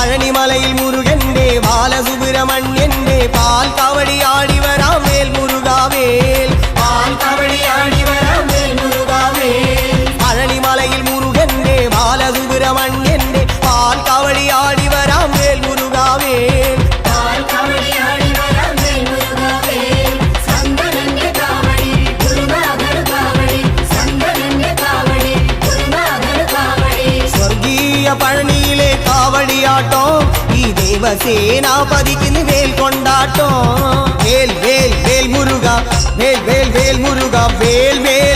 പഴനിമലയിൽ മുരുകന്റെ ബാലസുബ്രഹ്മണ്യന്റെ പാൽ കവടിയാടി വരാം വേൽ മുരുകാവേൽ പാൽ കവടിയാടി വരാം വേൽ മുരുകാവേൽ പഴനിമലയിൽ മുരുകന്റെ ബാലസുബ്രഹ്മണ്യന്റെ പാൽ കവടിയാടി വരാം വേൽ മുരുകാവേൽ പാൽ കവടിയാടി വരാം വേൽ മുരുകാവേൽ സങ്കരന്റെ കാവടി ഗുരുനാഥർ കാവടി സങ്കരന്റെ കാവടി ഗുരുനാഥർ കാവടി സ്വർഗീയ പഴനിയിലെ കാവടിയാട്ടോ ഈ ദേവസേനാപതിക്ക് വേൽ കൊണ്ടാട്ടോ വേൽ വേൽ വേൽ മുരുക വേൽ വേൽ വേൽ മുരുക വേൽ വേൽ